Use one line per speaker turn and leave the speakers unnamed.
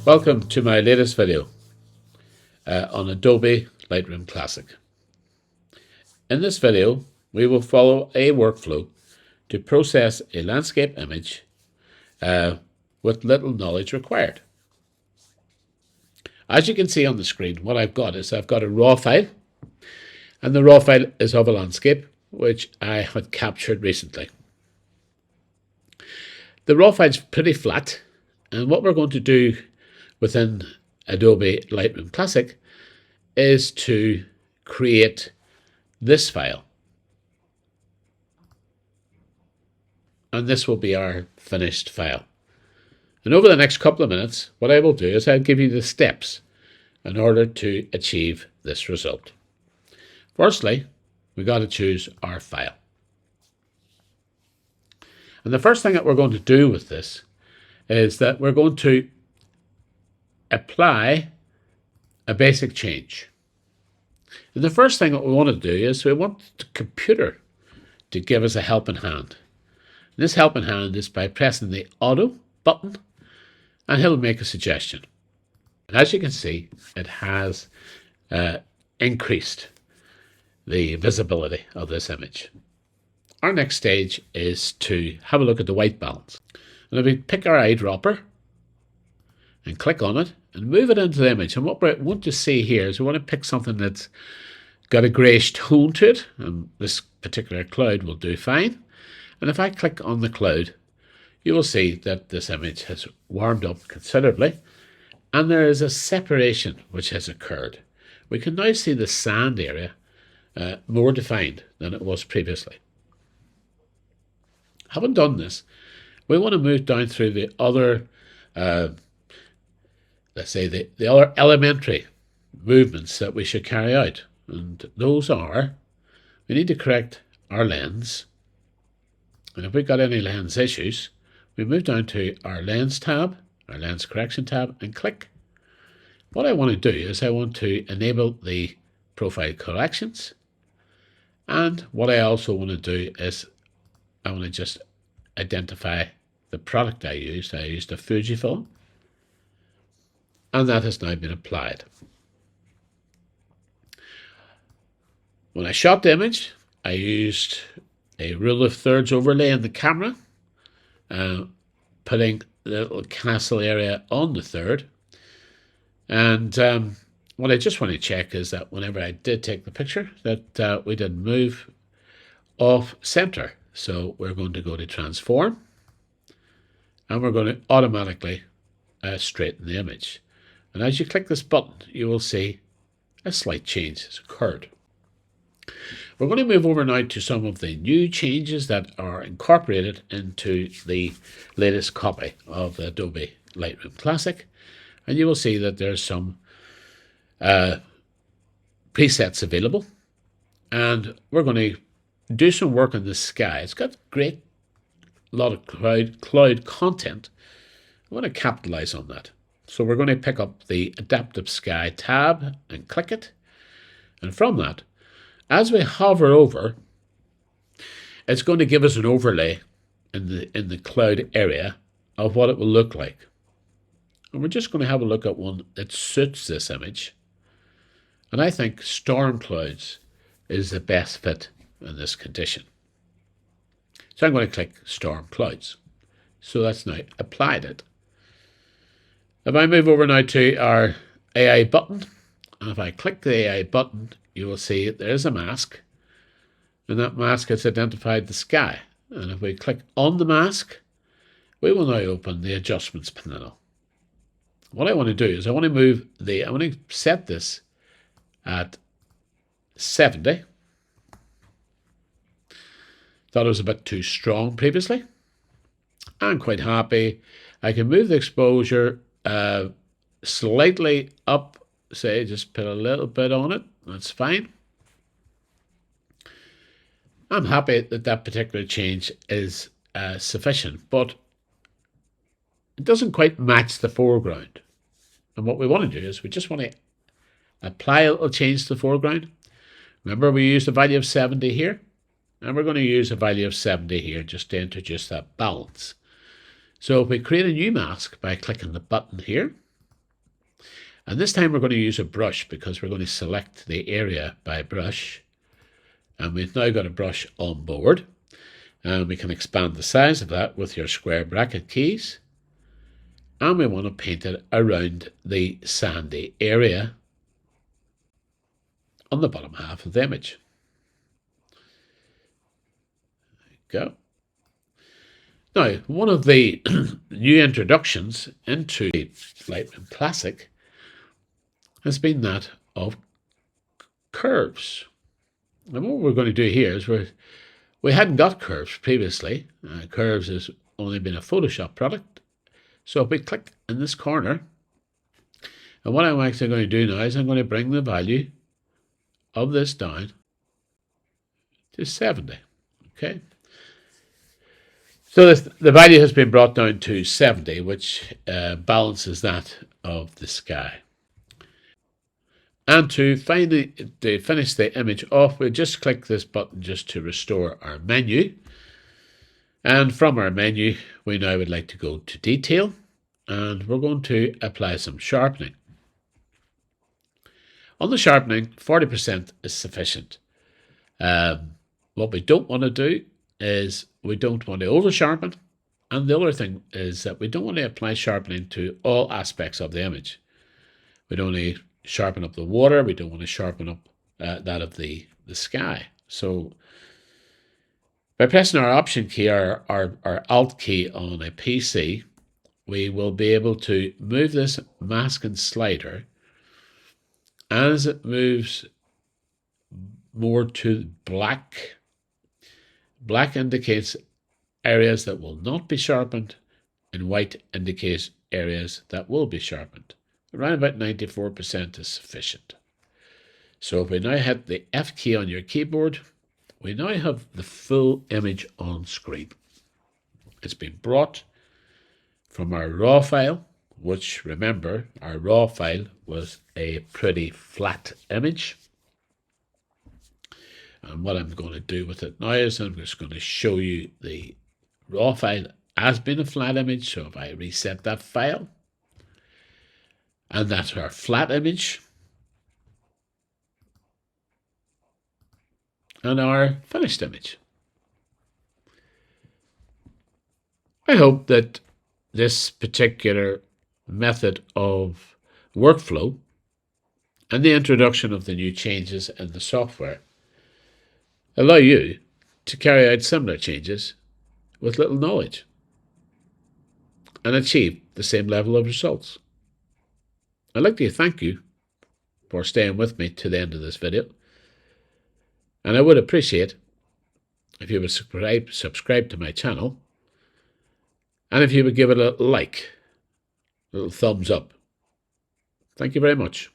Welcome to my latest video on Adobe Lightroom Classic. In this video, we will follow a workflow to process a landscape image with little knowledge required. As you can see on the screen, what I've got is I've got a raw file, and the raw file is of a landscape which I had captured recently. The raw file is pretty flat, and what we're going to do within Adobe Lightroom Classic is to create this file. And this will be our finished file. And over the next couple of minutes, what I will do is I'll give you the steps in order to achieve this result. Firstly, we got to choose our file. And the first thing that we're going to do with this is that we're going to apply a basic change. And the first thing that we want to do is we want the computer to give us a helping hand. And this helping hand is by pressing the auto button, and he'll make a suggestion. And as you can see, it has increased the visibility of this image. Our next stage is to have a look at the white balance. And if we pick our eyedropper and click on it and move it into the image, and what we want to see here is we want to pick something that's got a greyish tone to it, and this particular cloud will do fine. And if I click on the cloud, you will see that this image has warmed up considerably, and there is a separation which has occurred. We can now see the sand area more defined than it was previously. Having done this, we want to move down through the other let's say the other elementary movements that we should carry out. And those are, we need to correct our lens. And if we've got any lens issues, we move down to our lens tab, our lens correction tab, and click. What I want to do is I want to enable the profile corrections. And what I also want to do is I want to just identify the product I used. I used a Fujifilm, and that has now been applied. When I shot the image, I used a rule of thirds overlay in the camera, putting the little castle area on the third. And what I just want to check is that whenever I did take the picture, that we didn't move off center. So we're going to go to transform, and we're going to automatically straighten the image. And as you click this button, you will see a slight change has occurred. We're going to move over now to some of the new changes that are incorporated into the latest copy of the Adobe Lightroom Classic. And you will see that there's some presets available. And we're going to do some work on the sky. It's got a lot of cloud content. I want to capitalize on that. So we're going to pick up the Adaptive Sky tab and click it. And from that, as we hover over, it's going to give us an overlay in the cloud area of what it will look like. And we're just going to have a look at one that suits this image. And I think storm clouds is the best fit in this condition. So I'm going to click storm clouds. So that's now applied it. If I move over now to our AI button, and if I click the AI button, you will see there's a mask, and that mask has identified the sky. And if we click on the mask, we will now open the adjustments panel. What I want to do is I want to set this at 70. Thought it was a bit too strong previously. I'm quite happy. I can move the exposure slightly up, say just put a little bit on it. That's fine. I'm happy that that particular change is sufficient, but it doesn't quite match the foreground. And what we want to do is we just want to apply a little change to the foreground. Remember, we used a value of 70 here, and we're going to use a value of 70 here just to introduce that balance. So if we create a new mask by clicking the button here, And this time we're going to use a brush because we're going to select the area by brush. And we've now got a brush on board. And we can expand the size of that with your square bracket keys. And we want to paint it around the sandy area on the bottom half of the image. There you go. Now, one of the new introductions into Lightroom Classic has been that of curves. And what we're going to do here is we hadn't got curves previously. Curves has only been a Photoshop product. So if we click in this corner, and what I'm actually going to do now is I'm going to bring the value of this down to 70. Okay. So the value has been brought down to 70, which balances that of the sky. And to finish the image off, we just click this button just to restore our menu. And from our menu, we now would like to go to detail, and we're going to apply some sharpening. On the sharpening, 40% is sufficient. What we don't want to do is we don't want to over sharpen. And the other thing is that we don't want to apply sharpening to all aspects of the image. We don't want to sharpen up the water. We don't want to sharpen up that of the sky. So by pressing our Option key or our Alt key on a PC, we will be able to move this masking slider as it moves more to black. Black indicates areas that will not be sharpened, and white indicates areas that will be sharpened. Around about 94% is sufficient. So if we now hit the F key on your keyboard, we now have the full image on screen. It's been brought from our raw file, which, remember, our raw file was a pretty flat image. And what I'm going to do with it now is I'm just going to show you the raw file as being a flat image. So if I reset that file, and that's our flat image, and our finished image. I hope that this particular method of workflow and the introduction of the new changes in the software allow you to carry out similar changes with little knowledge and achieve the same level of results. I'd like to thank you for staying with me to the end of this video, and I would appreciate if you would subscribe to my channel, and if you would give it a like, a little thumbs up. Thank you very much.